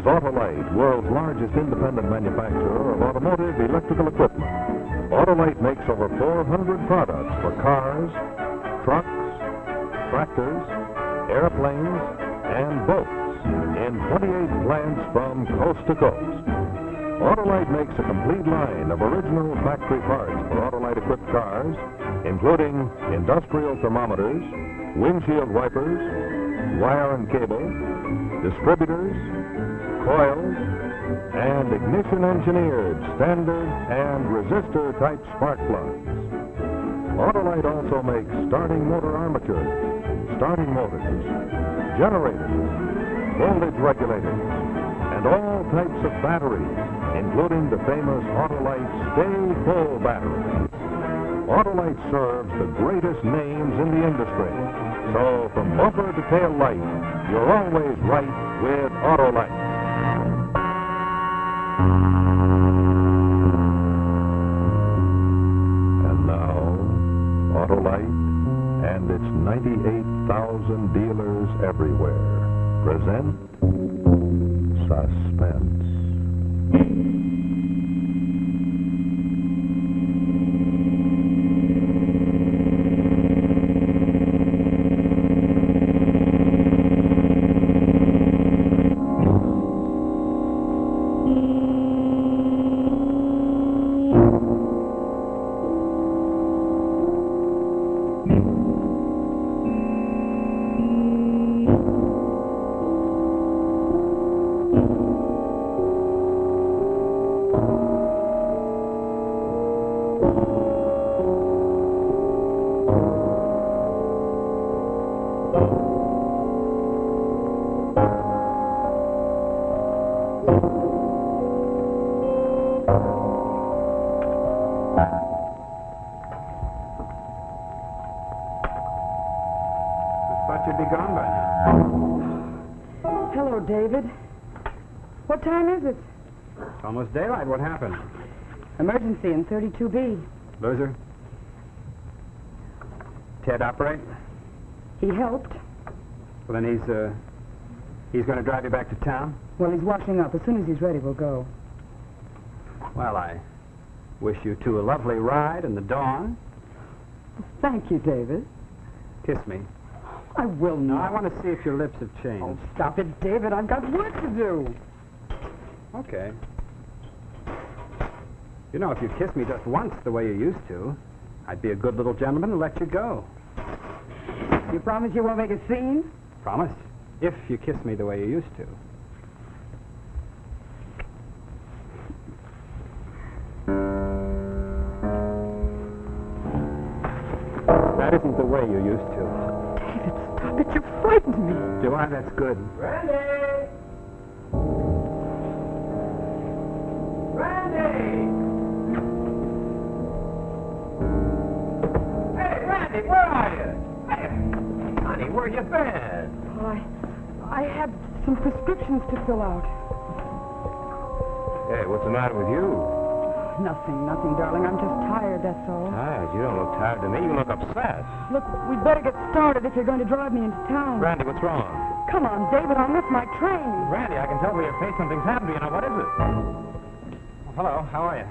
is Autolite, world's largest independent manufacturer of automotive electrical equipment. Autolite makes over 400 products for cars, trucks, tractors, airplanes, and boats in 28 plants from coast to coast. Autolite makes a complete line of original factory parts for Autolite-equipped cars, including industrial thermometers, windshield wipers, wire and cable, distributors, coils, and ignition-engineered standard and resistor-type spark plugs. Autolite also makes starting motor armatures, starting motors, generators, voltage regulators, and all types of batteries, including the famous Autolite Stay Full battery. Autolite serves the greatest names in the industry. So from bumper to tail light, you're always right with Autolite. And now, Autolite and its 98,000 dealers everywhere present Suspense. You'd be gone by now. Hello, David. What time is it? It's almost daylight. What happened? Emergency in 32B. Loser? Ted operate? He helped. Well, then he's going to drive you back to town? Well, he's washing up. As soon as he's ready, we'll go. Well, I wish you two a lovely ride in the dawn. Thank you, David. Kiss me. I will No, not. I want to see if your lips have changed. Oh, stop it, David. I've got work to do. Okay. You know, if you'd kiss me just once the way you used to, I'd be a good little gentleman and let you go. You promise you won't make a scene? Promise? If you kiss me the way you used to. That isn't the way you used to. David, stop it. You frightened me. Do I? That's good. Randy! Randy! Hey, Randy, where are you? Hey, honey, where you been? Well, I had some prescriptions to fill out. Hey, what's the matter with you? Nothing, darling. I'm just tired, that's all. Tired? You don't look tired to me. You look upset. Look, we'd better get started if you're going to drive me into town. Randy, what's wrong? Come on, David. I'll miss my train. Randy, I can tell by your face something's happened to you. Now, what is it? Well, hello, how are you?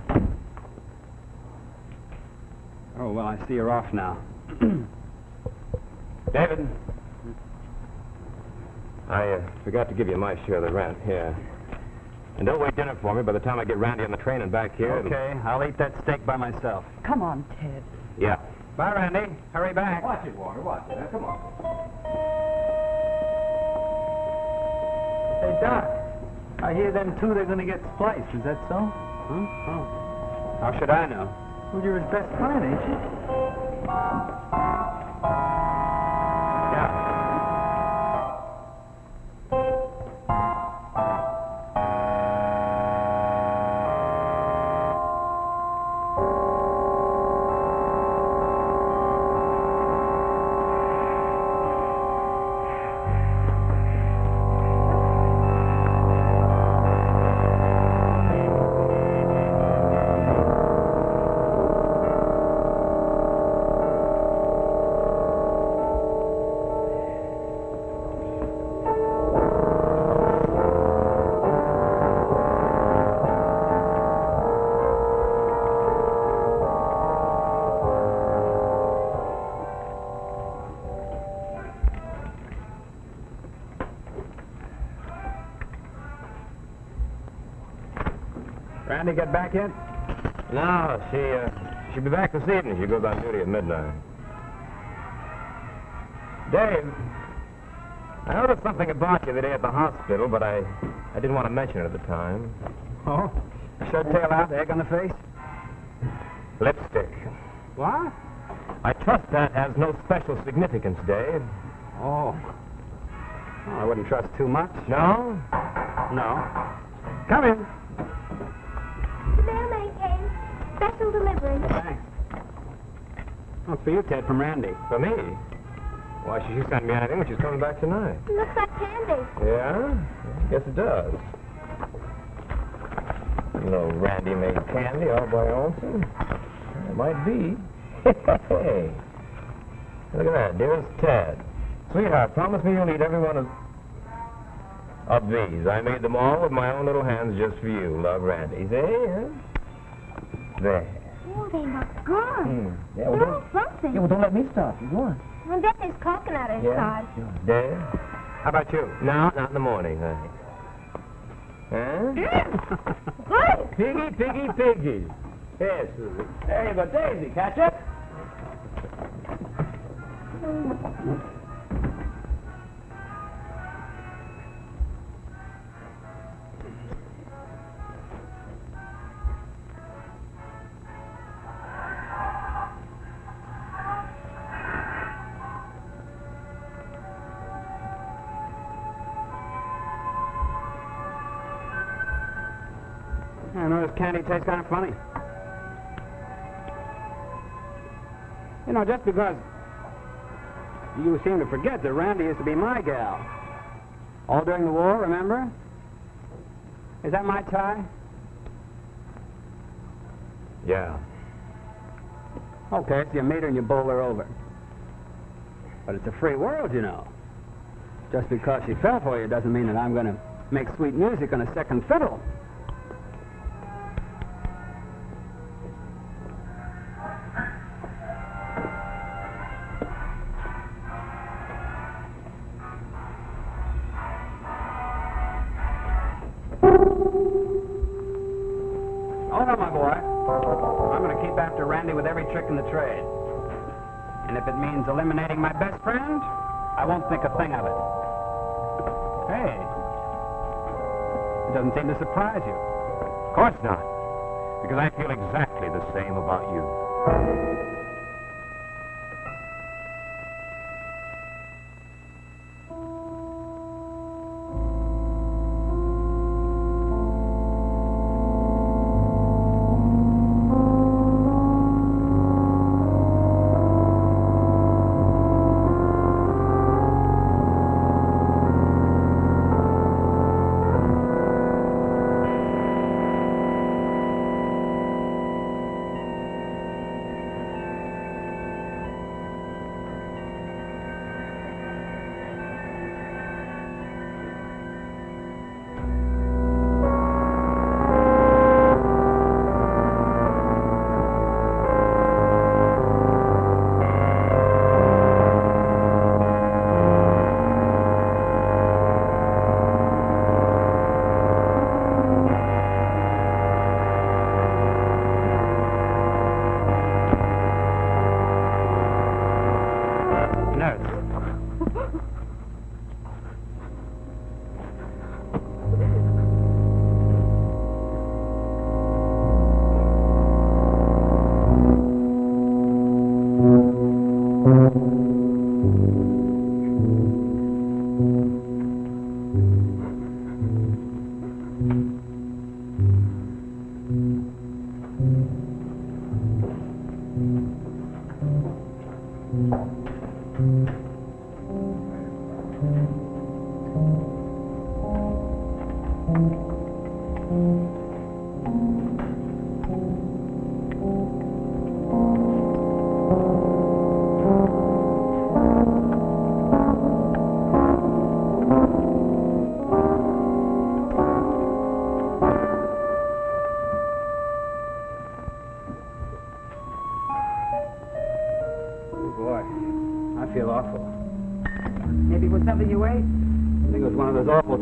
Oh, well, I see you're off now. David? I forgot to give you my share of the rent. Here. And don't wait dinner for me. By the time I get Randy on the train and back here... Okay, I'll eat that steak by myself. Come on, Ted. Yeah. Bye, Randy. Hurry back. Watch it, Walter. Watch it. Now, come on. Hey, Doc, I hear them two, they're going to get spliced. Is that so? Huh? Oh. How should I know? Well, you're his best friend, ain't you? Yeah. Randy get back yet? No, she'll be back this evening. She goes on duty at midnight. Dave, I noticed something about you the day at the hospital, but I didn't want to mention it at the time. Oh? Shirt tail out, egg on the face? Lipstick. What? I trust that has no special significance, Dave. Oh. Well, I wouldn't trust too much. No? No. Come in. The mailman came. Special delivery. Thanks. Oh, it's for you, Ted, from Randy. For me? Why should you send me anything when she's coming back tonight? It looks like candy. Yeah? Yes, it does. You know, Randy made candy all by Olson. It might be. Hey. Look at that. Dearest Ted. Sweetheart, promise me you'll eat every one of these. I made them all with my own little hands just for you. Love, Randy. See? Huh? There. Oh, they look good. Yeah, well, They're all something. don't let me stop you. Go on. I bet there's coconut inside. Sure. There. How about you? No, not in the morning, honey. Huh? Good. Piggy. Yes, Susie. Hey, but Daisy, catch it? I know this candy tastes kind of funny. You know, just because you seem to forget that Randy used to be my gal. All during the war, remember? Is that my tie? Yeah. Okay, so you meet her and you bowl her over. But it's a free world, you know. Just because she fell for you doesn't mean that I'm going to make sweet music on a second fiddle. Oh, no, my boy. I'm going to keep after Randy with every trick in the trade. And if it means eliminating my best friend, I won't think a thing of it. Hey. It doesn't seem to surprise you. Of course not. Because I feel exactly the same about you.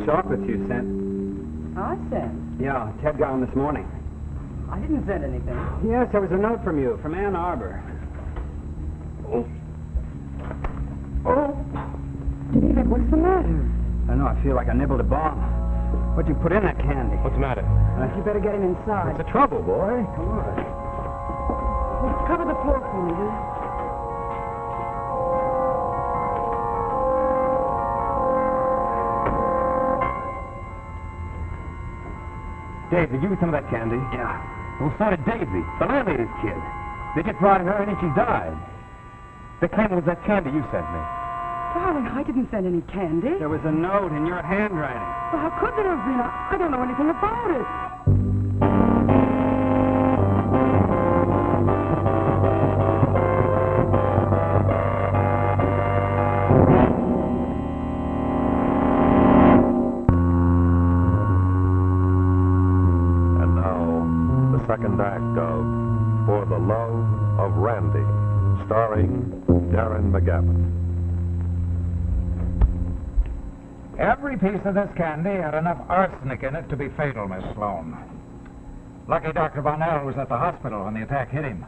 Chocolates you sent. I sent? Yeah, Ted got them this morning. I didn't send anything. Yes, there was a note from you, from Ann Arbor. Oh. David, what's the matter? I know, I feel like I nibbled a bomb. What'd you put in that candy? What's the matter? You better get him inside. What's the trouble, boy? Come on. Cover the floor for me, will you? Dave, did you eat some of that candy? Yeah. Well, so did Daisy, the landlady's kid. They just brought her and she died. The claim was that candy you sent me. Darling, I didn't send any candy. There was a note in your handwriting. Well, how could there have been? I don't know anything about it. And now, the second act of For the Love of Randi, starring Darrin McGavin. Every piece of this candy had enough arsenic in it to be fatal, Miss Sloan. Lucky Dr. Bonnell was at the hospital when the attack hit him.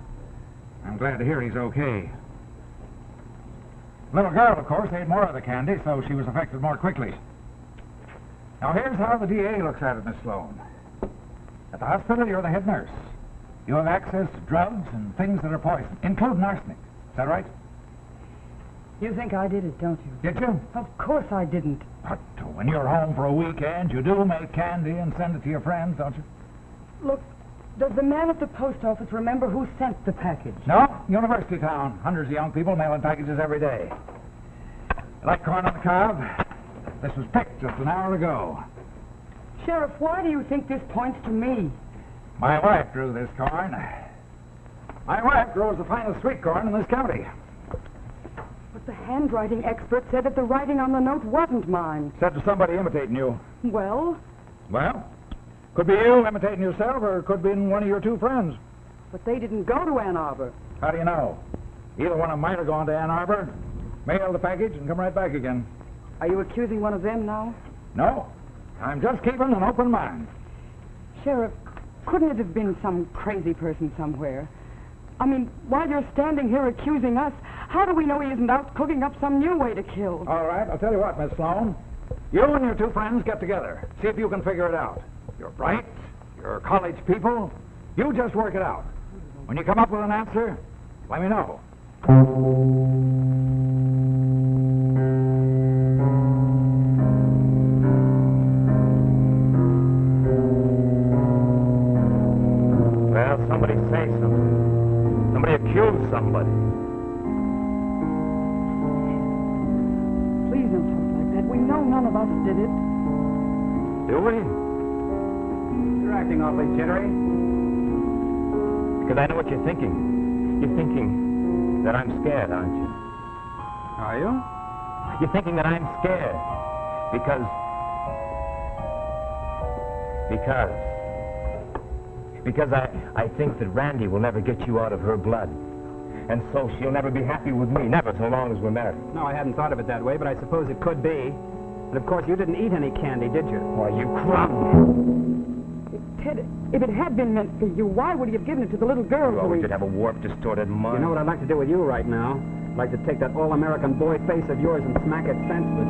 I'm glad to hear he's okay. Little girl, of course, ate more of the candy, so she was affected more quickly. Now, here's how the DA looks at it, Miss Sloan. At the hospital, you're the head nurse. You have access to drugs and things that are poison, including arsenic. Is that right? You think I did it, don't you? Did you? Of course I didn't. But when you're home for a weekend, you do make candy and send it to your friends, don't you? Look, does the man at the post office remember who sent the package? No, university town. Hundreds of young people mailing packages every day. Like corn on the cob, this was picked just an hour ago. Sheriff, why do you think this points to me? My wife grew this corn. My wife grows the finest sweet corn in this county. But the handwriting expert said that the writing on the note wasn't mine. Said to somebody imitating you. Well, Well, could be you imitating yourself, or it could be one of your two friends. but they didn't go to Ann Arbor. How do you know? Either one of them might have gone to Ann Arbor, mailed the package, and come right back again. Are you accusing one of them now? No, I'm just keeping an open mind. Sheriff, couldn't it have been some crazy person somewhere? I mean, while you're standing here accusing us, how do we know he isn't out cooking up some new way to kill? All right, I'll tell you what, Miss Sloan. You and your two friends get together. See if you can figure it out. You're bright. You're college people. You just work it out. When you come up with an answer, let me know. Well, somebody say something. Somebody accuse somebody. Please don't talk like that. We know none of us did it. Do we? You're acting awfully jittery. Because I know what you're thinking. You're thinking that I'm scared, aren't you? Are you? You're thinking that I'm scared. Because I think that Randi will never get you out of her blood. And so she'll never be happy with me, never so long as we're married. No, I hadn't thought of it that way, but I suppose it could be. And of course, you didn't eat any candy, did you? Why, you crumb! Ted, if it had been meant for you, why would he have given it to the little girl? You always did have a warped, distorted mind. You know what I'd like to do with you right now? I'd like to take that all-American boy face of yours and smack it senseless.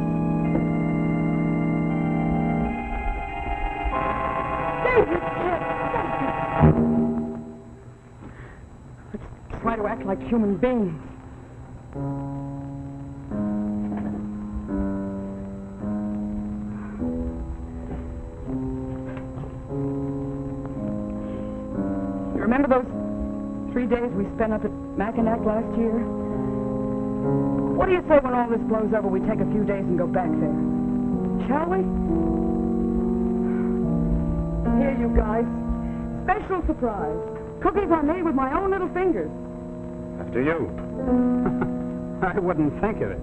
David, Ted, let's try to act like human beings. You remember those 3 days we spent up at Mackinac last year? What do you say when all this blows over, we take a few days and go back there? Shall we? Here, you guys. Special surprise. Cookies I made with my own little fingers. After you. I wouldn't think of it.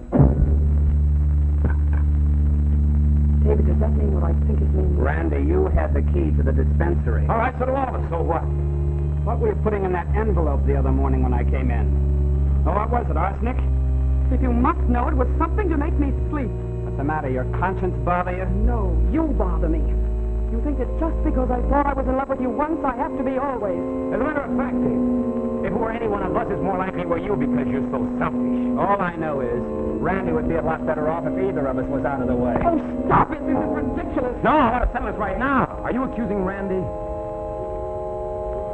David, does that mean what I think it means? Randi, you had the key to the dispensary. All right, so do all of us. So what? What were you putting in that envelope the other morning when I came in? Oh, what was it, arsenic? If you must know, it was something to make me sleep. What's the matter? Your conscience bother you? No, you bother me. You think that just because I thought I was in love with you once, I have to be always. As a matter of fact, Dave, if it were any one of us, it's more likely it were you because you're so selfish. All I know is Randy would be a lot better off if either of us was out of the way. Oh, stop it! This is ridiculous. No, I want to settle this right now. Are you accusing Randy?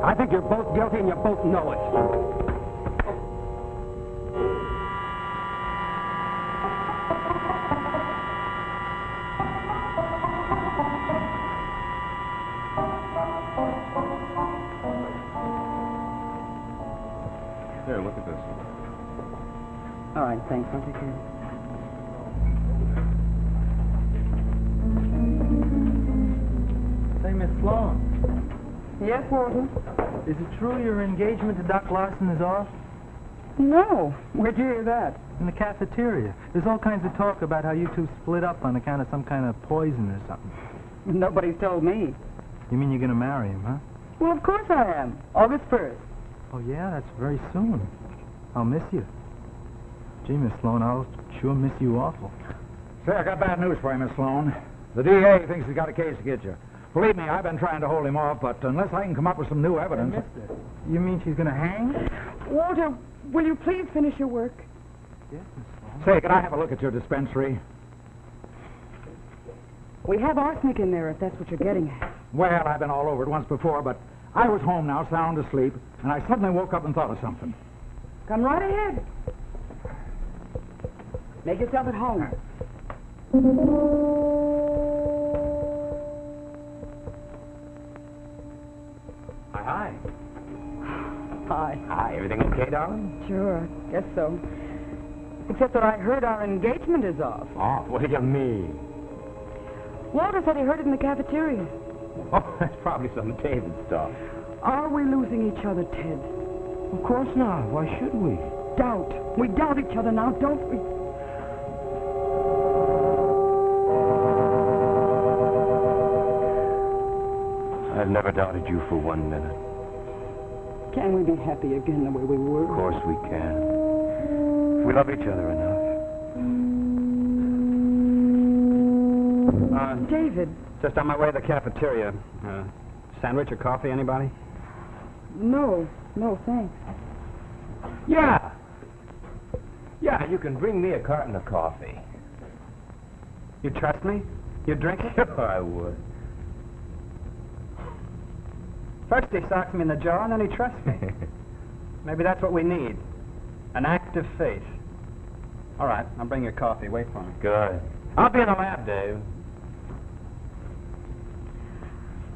I think you're both guilty and you both know it. Here, look at this. All right, thanks. I'll take care of it. Say, Miss Sloan, Yes, Walter? is it true your engagement to Doc Larson is off? No. Where'd you hear that? In the cafeteria. There's all kinds of talk about how you two split up on account of some kind of poison or something. Nobody's told me. You mean you're going to marry him, huh? Well, of course I am. August 1st. Oh, yeah, that's very soon. I'll miss you. Gee, Miss Sloan, I'll sure miss you awful. Say, I got bad news for you, Miss Sloan. The DA thinks he's got a case to get you. Believe me, I've been trying to hold him off, but unless I can come up with some new evidence... You mean she's going to hang? Walter, will you please finish your work? Yes, Miss Sloan. Say, can I have a look at your dispensary? We have arsenic in there, if that's what you're getting at. Well, I've been all over it once before, but I was home now, sound asleep, and I suddenly woke up and thought of something. Come right ahead. Make yourself at home. Hi. Hi. Hi, everything okay, darling? Sure, I guess so. Except that I heard our engagement is off. Oh, what do you mean? Walter said he heard it in the cafeteria. Oh, that's probably some David stuff. Are we losing each other, Ted? Of course not. Why should we? Doubt. We doubt each other now, don't we? I've never doubted you for 1 minute. Can we be happy again the way we were? Of course we can. If we love each other enough. David. Just on my way to the cafeteria. Sandwich or coffee, anybody? No, thanks. Yeah. Yeah, you can bring me a carton of coffee. You trust me? You drink it? Sure I would. First he socks me in the jaw, and then he trusts me. Maybe that's what we need. An act of faith. All right, I'll bring your coffee. Wait for me. Good. I'll be in the lab, Dave.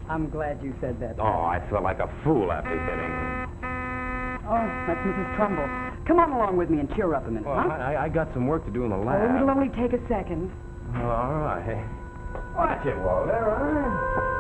I'm glad you said that. Oh, I feel like a fool after hitting. Oh, that's Mrs. Trumbull. Come on along with me and cheer up a minute, Well, huh? I got some work to do in the Oh, lab. it'll only take a second. All right. Watch it, Walter, all right?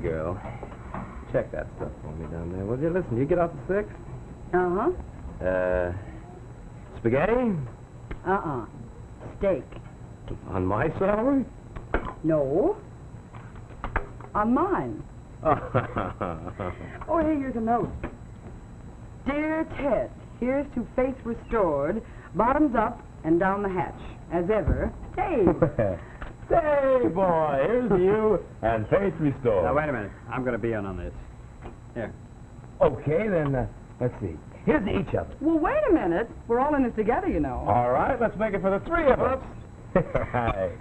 girl. Check that stuff for me down there, will you? Listen, you get off the 6? Uh-huh. Spaghetti? Steak. On my salary? No. On mine. Oh, hey, here's a note. Dear Ted, here's to faith restored, bottoms up and down the hatch. As ever, Dave. Say, boy, here's to you and faith restored. Now, wait a minute. I'm going to be in on this. Here. Okay, then, let's see. Here's to each of us. Well, wait a minute. We're all in this together, you know. All right, let's make it for the 3 of us. Right.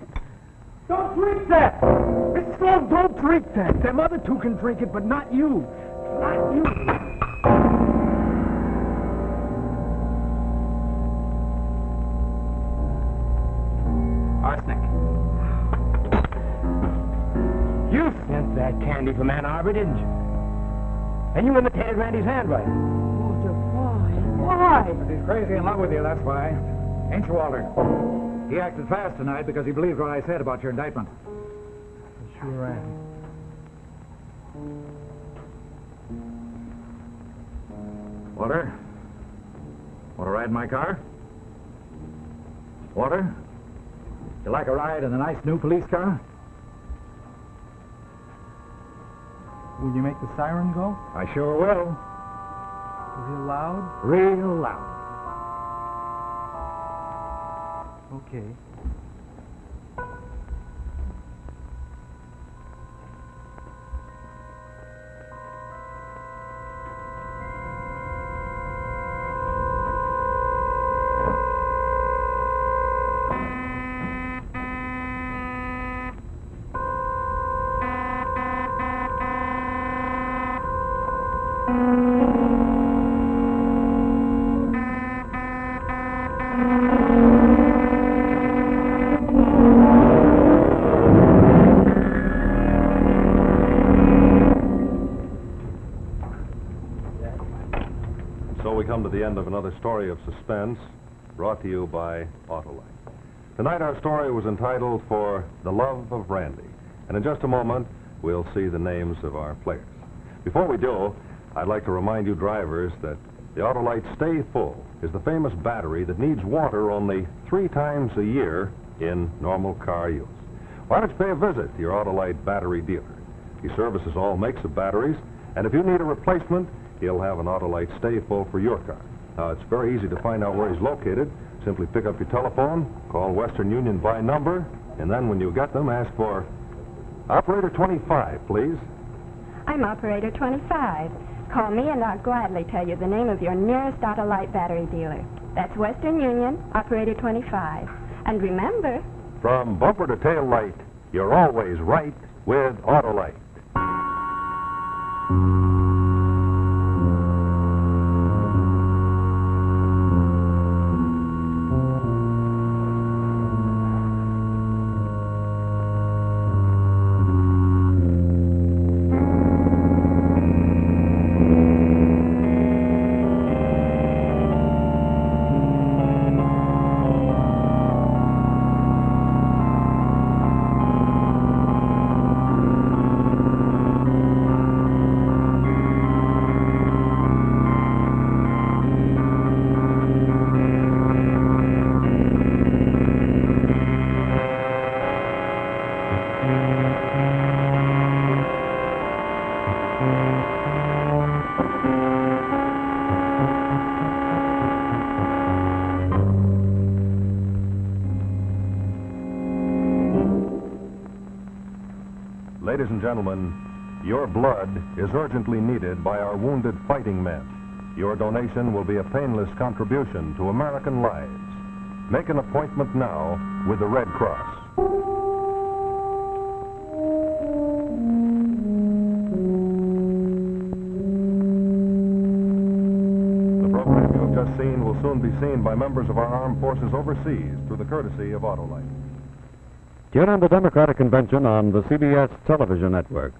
Don't drink that! Mrs. Sloan, don't drink that. Them other two can drink it, but not you. Not you. Arsenic. You sent that candy from Ann Arbor, didn't you? And you imitated Randy's handwriting. Walter, why? Why? He's crazy in love with you, that's why. Ain't you, Walter? He acted fast tonight because he believed what I said about your indictment. I sure am. Walter? Want to ride in my car? Walter? You like a ride in the nice new police car? Will you make the siren go? I sure will. Real loud? Real loud. Okay. To the end of another story of suspense brought to you by Autolite. Tonight our story was entitled For the Love of Randi, and in just a moment we'll see the names of our players. Before we do, I'd like to remind you drivers that the Autolite Stay Full is the famous battery that needs water only 3 times a year in normal car use. Why don't you pay a visit to your Autolite battery dealer? He services all makes of batteries, and if you need a replacement, he'll have an Autolite Stay Full for your car. Now, it's very easy to find out where he's located. Simply pick up your telephone, call Western Union by number, and then when you get them, ask for Operator 25, please. I'm Operator 25. Call me and I'll gladly tell you the name of your nearest Autolite battery dealer. That's Western Union, Operator 25. And remember... From bumper to tail light, you're always right with Autolite. Ladies and gentlemen, your blood is urgently needed by our wounded fighting men. Your donation will be a painless contribution to American lives. Make an appointment now with the Red Cross. The program you have just seen will soon be seen by members of our armed forces overseas through the courtesy of Autolite. Tune in to Democratic Convention on the CBS television network.